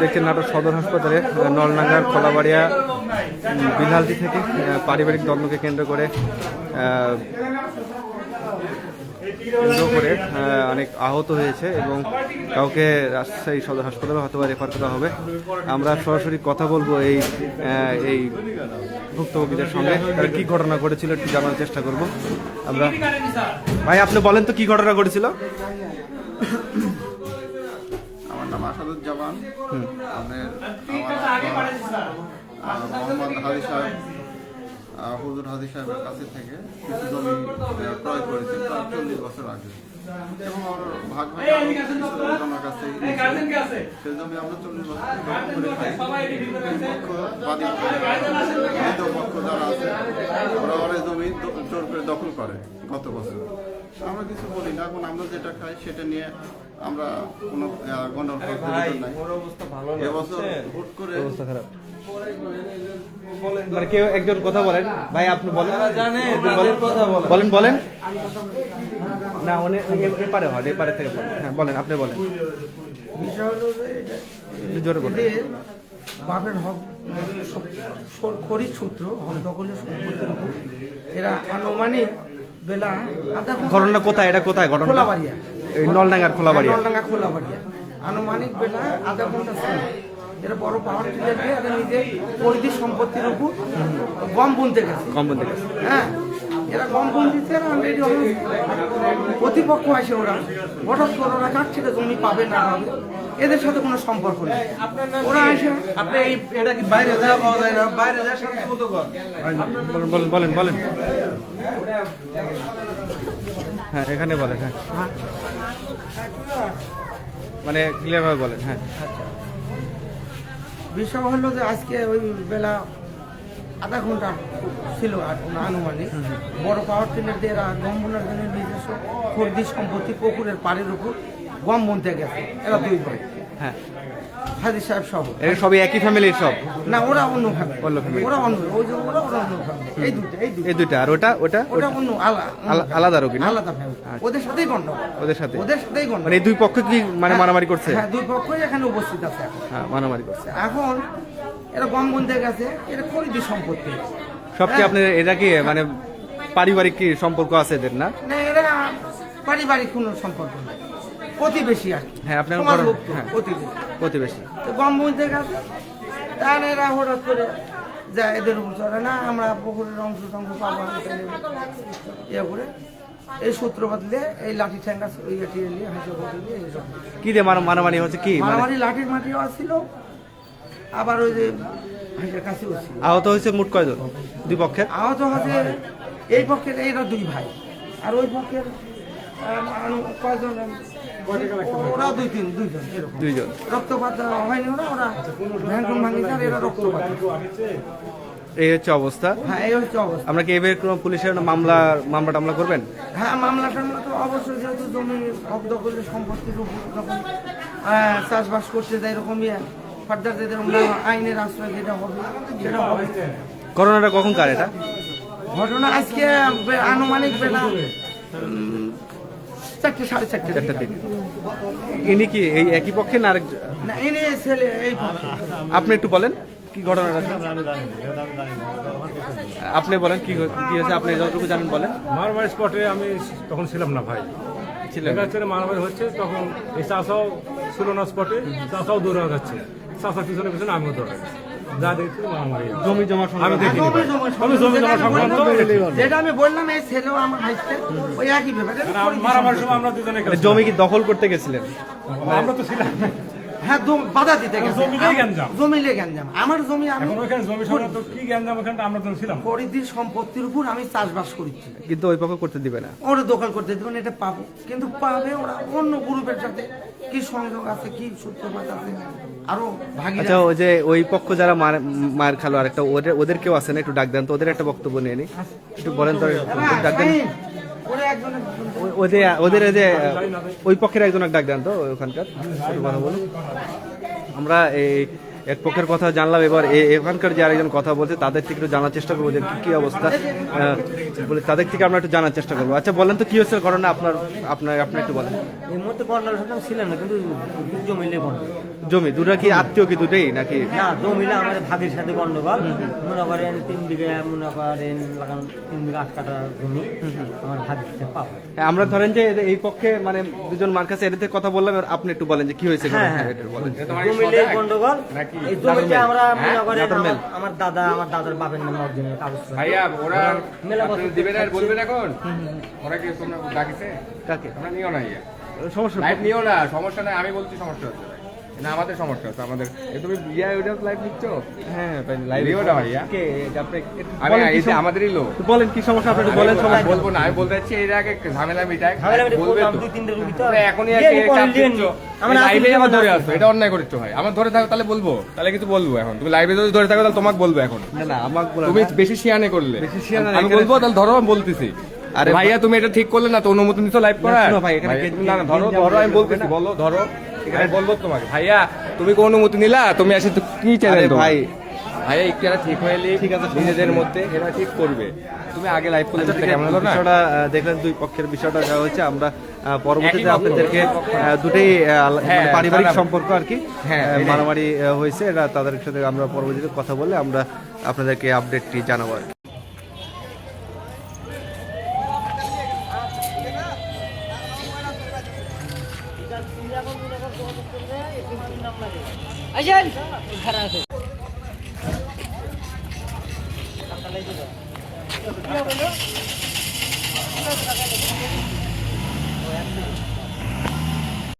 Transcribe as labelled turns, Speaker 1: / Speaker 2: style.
Speaker 1: দেখছেন নাটোর সদর হাসপাতালে নলডাঙ্গার খোলাবাড়িয়া বিলহালদি থেকে পারিবারিক দ্বন্দ্বকে কেন্দ্র করে অনেক আহত হয়েছে এবং কাউকে রাজশাহী সদর হাসপাতালে হয়তো রেফার করা হবে। আমরা সরাসরি কথা বলবো এই ভুক্তভোগীদের সঙ্গে, তারা কি ঘটনা ঘটেছিল একটু জানার চেষ্টা করব আমরা। ভাই আপনি বলেন তো কি ঘটনা ঘটেছিল?
Speaker 2: আমার নাম আসাদুজ্জামান। মোহাম্মদ হাজি সাহেব, হুজুর হাজি সাহেবের কাছে থেকে কিছু জমি ক্রয় করেছে প্রায় 40 বছর আগে এবং আমার ভাগ ভাগ আমার কাছে সেই জমি আমরা 40 বছর করে খাই। পক্ষ যারা আছে ওরা ওরা জমি জোর করে দখল করে গত বছর। আমরা কিছু বলি না, এখন আমরা যেটা খাই সেটা নিয়ে আমরা কোনো গণতন্ত্র নাই। এবছর ভোট করে
Speaker 1: অবস্থা খারাপ, মানে কেউ একজন কথা বলেন। ভাই আপনি বলেন, বলেন বলেন না এপারে হয় এপারে থেকে হ্যাঁ বলেন, আপনি বলেন।
Speaker 3: বিষয় হলো
Speaker 1: জোরে বলেন।
Speaker 3: বাপের হক খরিদ সূত্র হক দখলের সম্পত্তির উপর এরা আনুমানিক বেলা
Speaker 1: ঘটনা কোথায়, এটা কোথায় ঘটনা?
Speaker 3: খোলাবাড়িয়া,
Speaker 1: নলডাঙ্গার খোলাবাড়িয়া,
Speaker 3: নলডাঙ্গা খোলাবাড়িয়া। আনুমানিক বেলা আধা ঘন্টা ছিল। এরা বড় পাওয়ার টিলারকে এরা নিজের পরিধি সম্পত্তির উপর গম বুনতে গেছে। হ্যাঁ, এরা গম বুনতেছে, এরা অলরেডি প্রতিপক্ষ আসে, ওরা হঠাৎ করে ওরা কাটছে জমি পাবে না পাবে, এদের সাথে কোনো সম্পর্ক নেই। ওরা আসে আপনি এটা কি বাইরে যাওয়া পাওয়া যায় না, বাইরে যাওয়ার সাথে মতো কর
Speaker 1: বলেন বলেন বলেন। হ্যাঁ এখানে বলেন। হ্যাঁ মানে ক্লিয়ার ভাবে বলেন। হ্যাঁ
Speaker 3: বিষয় হলো যে আজকে ওই বেলা আধা ঘন্টা ছিল আনুমানিক বড় পাওয়ার টিলার দিয়ে এরা গম বোনার জন্য নিজস্ব খর্দি সম্পত্তি পুকুরের পাড়ের উপর গম বুনতে গেছে। এরা দুই ভাই,
Speaker 1: হ্যাঁ
Speaker 3: হাজি সাহেব সব,
Speaker 1: এরা সবই একই ফ্যামিলির সব
Speaker 3: না? ওরা অন্য ফ্যামিলি, ওরা অন্য, ওই যে ওরা অন্য ফ্যামিলি। এই দুইটা
Speaker 1: আর ওটা
Speaker 3: ওটা অন্য
Speaker 1: আলাদা রোগী না?
Speaker 3: আলাদা ফ্যামিলি, ওদের সাথেই গন্ডগোল,
Speaker 1: ওদের সাথেই
Speaker 3: গন্ডগোল।
Speaker 1: মানে এই দুই পক্ষ কি মানে মারামারি করছে?
Speaker 3: হ্যাঁ, দুই পক্ষই এখানে উপস্থিত আছে এখন।
Speaker 1: হ্যাঁ মারামারি করছে।
Speaker 3: এখন এরা গম বুনতে গেছে, এটা খরিদি সম্পত্তি
Speaker 1: সব কি আপনার, এটা কি মানে পারিবারিক কি সম্পর্ক আছে এদের? না
Speaker 3: না, এরা পারিবারিক কোনো সম্পর্ক নেই, প্রতিবেশী আর কি।
Speaker 1: হ্যাঁ আপনার প্রতিবেশী।
Speaker 3: তো গম বুনতে গেছে, তাহলে এরা হঠাৎ করে যায় এদের উপর চলে না, আমরা পুকুরের অংশ টংশ পাবো ইয়ে করে এই সূত্র বদলে এই লাঠি ঠ্যাঙ্গা
Speaker 1: কি দিয়ে মারামারি হচ্ছে? কি
Speaker 3: মারামারি লাঠির মাটিও আসছিল, আবার ওই যে কাছেও ছিল।
Speaker 1: আহত হয়েছে মোট কয়জন দুই পক্ষের?
Speaker 3: আহত হচ্ছে এই পক্ষের এরা দুই ভাই, আর ওই পক্ষের কয়জন, ওরা দুইজন রক্তপাত হয়নি, ওরা ভ্যাঙ্কুন ভাঙিছে, আর এরা রক্তপাত।
Speaker 1: এই হচ্ছে অবস্থা।
Speaker 3: হ্যাঁ এই হচ্ছে অবস্থা।
Speaker 1: আমরা কি এবার কোনো পুলিশের মামলা টামলা করবেন?
Speaker 3: হ্যাঁ মামলা টামলা তো অবশ্যই, যেহেতু জমি হক দখলের সম্পত্তির উপর যখন চাষবাস করতে যায় এরকম ফার্দার যেটা আইনের আশ্রয় যেটা হবে সেটা হবে।
Speaker 1: করোনাটা কখন কার এটা
Speaker 3: ঘটনা? আজকে আনুমানিক বেলা 4টে 4:30
Speaker 1: দিকে। ইনি কি এই একই পক্ষে না আরেক?
Speaker 3: না, ইনি ছেলে এই পক্ষে।
Speaker 1: আপনি একটু বলেন কি ঘটনাটা, আপনি বলেন কি হয়েছে, আপনি যতটুকু জানেন বলেন।
Speaker 4: মারামারি স্পটে আমি তখন ছিলাম না ভাই, মারামারি হচ্ছে তখন এই চাষাও ছিল না স্পটে, চাষাও দৌড়ে যাচ্ছে, চাষা পিছনে পিছনে আমিও দৌড়ে যা দেখছি মারামারি
Speaker 1: জমি জমা
Speaker 4: আমি দেখিনি। আমি জমি জমা সংক্রান্ত
Speaker 3: যেটা আমি বললাম, এই ছেলেও আমার ভাইতে ওই একই ব্যাপার।
Speaker 4: মারামারির সময় আমরা দুজনে
Speaker 1: জমি কি দখল করতে গেছিলেন?
Speaker 4: আমরা তো ছিলাম,
Speaker 3: হ্যাঁ বাধা দিতে গেছে,
Speaker 4: জমিলে
Speaker 3: গ্যাঞ্জাম আমার জমি, আমি
Speaker 4: জমি সংক্রান্ত কি গ্যাঞ্জাম ওখানে আমরা তো ছিলাম।
Speaker 3: পরিধির সম্পত্তির উপর আমি চাষবাস করছি,
Speaker 1: কিন্তু ওই পক্ষ করতে দিবে না,
Speaker 3: ওরা দখল করতে দিবে না, এটা পাবো। কিন্তু পাবে ওরা অন্য গ্রুপের সাথে কি সংযোগ আছে, কি সূত্রপাত আছে আরো ভাগি।
Speaker 1: আচ্ছা ওই যে ওই পক্ষ যারা মার খালো আর একটা ওদের কেউ আছে না, একটু ডাক দেন তো, ওদের একটা বক্তব্য নিয়ে নি, একটু বলেন তো, ডাক দেন ওদের যে ওই পক্ষের একজন ডাক দেন তো ওখানকার, কথা বলুন। আমরা এক পক্ষের কথা জানলাম, এবার এখানকার যে আরেকজন কথা বলছে তাদের থেকে একটু জানার চেষ্টা করবো যে কি অবস্থা, বলে তাদের থেকে আমরা একটু জানার চেষ্টা করবো। আচ্ছা বলেন তো কি হচ্ছে ঘটনা, আপনি একটু বলেন।
Speaker 5: এই মুহূর্তে গন্ডার সাথে ছিলেন না, কিন্তু জমিলে গন্ডগোল।
Speaker 1: জমি দুটা কি আত্মীয় কি দুটাই নাকি?
Speaker 5: না, জমিলে আমাদের ভাগের সাথে গন্ডগোল। মনে করেন 3 বিঘা, মনে করেন লাগান 3 বিঘা 8 কাঠা জমি আমার ভাগের সাথে পাবো।
Speaker 1: আমরা ধরেন যে এই পক্ষে মানে দুজন মার কাছে এদের কথা বললাম, এবার আপনি একটু বলেন যে কি হয়েছে
Speaker 5: হ্যাঁ,
Speaker 1: ঘটনা,
Speaker 5: হ্যাঁ।
Speaker 1: এটা বলেন।
Speaker 5: জমিলে গন্ডগোল। এই জমিতে আমরা মনে করেন আমার দাদার বাপের নামে অরিজিনাল কাগজ আছে।
Speaker 6: ভাইয়া ওরা
Speaker 5: মেলা বছর
Speaker 6: দিবেন আর বলবেন এখন ওরা কি তোমরা ডাকিছে
Speaker 1: কাকে?
Speaker 6: আমরা নিও না ইয়া
Speaker 1: সমস্যা
Speaker 6: লাইভ নিও না, সমস্যা নাই, আমি বলছি সমস্যা হচ্ছে ভাই। না আমাদের সমস্যা হচ্ছে আমাদের। তুমি ইয়া ওইটা লাইভ নিচ্ছ?
Speaker 1: হ্যাঁ ভাই লাইভ
Speaker 6: ভিডিও না ভাইয়া।
Speaker 1: কে আপনি
Speaker 6: আমি
Speaker 1: বলেন কি
Speaker 6: এই যে আমাদেরই লোক।
Speaker 1: একটু বলেন কি সমস্যা, আপনি একটু বলেন।
Speaker 6: আমি বলবো না, আমি বলতে চাচ্ছি এর আগে ঝামেলা মিটাই
Speaker 5: ঝামেলা মিটে
Speaker 6: বলবে
Speaker 5: বললাম
Speaker 6: তো।
Speaker 5: 2-3 রুগী তো
Speaker 6: তোমরা এখনই
Speaker 5: দিয়ে
Speaker 6: একে
Speaker 5: করে
Speaker 6: চাপ
Speaker 5: দিয়ে
Speaker 6: দিচ্ছ।
Speaker 5: আমরা
Speaker 6: লাইভে
Speaker 5: আসলে
Speaker 6: আমার ধরে
Speaker 5: না
Speaker 6: আসছো, এটা অন্যায় করছো ভাই। আমার ধরে থাকো তাহলে বলবো, তাহলে কিছু বলবো এখন। তুমি লাইভে যদি ধরে থাকো তাহলে তোমাকে বলবো এখন।
Speaker 1: না না আমাকে বলেন
Speaker 6: তুমি
Speaker 1: না।
Speaker 6: বেশি শিয়ানে করলে
Speaker 1: বেশি শিয়ানে
Speaker 6: আমি
Speaker 1: এখানে-
Speaker 6: বলবো, তাহলে ধরো আমি বলতেছি।
Speaker 1: আরে
Speaker 6: আরে ভাইয়া তুমি এটা ঠিক করলে না তো, অনুমতি নিছো লাইভ
Speaker 1: না,
Speaker 6: করার?
Speaker 1: শোনো ভাই, এখানে
Speaker 6: ভাইয়া,
Speaker 1: কে-
Speaker 6: না না ধরো
Speaker 1: কে-
Speaker 6: ধরো আমি
Speaker 1: কে-
Speaker 6: বলতেছি, বলো ধরো। আমি বলবো তোমাকে ভাইয়া তুমি কোন অনুমতি নিলা? তুমি এসে তো কি চ্যানেল
Speaker 1: আরে ভাই
Speaker 6: ভাইয়া একটু এরা ঠিক হয়ে
Speaker 1: ঠিক আছে,
Speaker 6: নিজেদের মধ্যে এরা ঠিক করবে। তুমি আগে লাইভ করলে
Speaker 1: আচ্ছা, ঠিক
Speaker 6: কেমন
Speaker 1: আছে,
Speaker 6: হলো না?
Speaker 1: বিষয়টা দেখলেন দুই পক্ষের বিষয়টা যা হচ্ছে, আমরা পরবর্তীতে
Speaker 6: একই
Speaker 1: আপনাদেরকে দুটোই
Speaker 6: হ্যাঁ,
Speaker 1: মানে পারিবারিক
Speaker 6: খারাপ।
Speaker 1: সম্পর্ক আর কি,
Speaker 6: হ্যাঁ, এটাই।
Speaker 1: মারামারি হয়েছে, এটা তাদের সাথে আমরা পরবর্তীতে কথা বলে আমরা আপনাদেরকে আপডেটটি জানাবো আর কি।
Speaker 5: আসেন খারাপ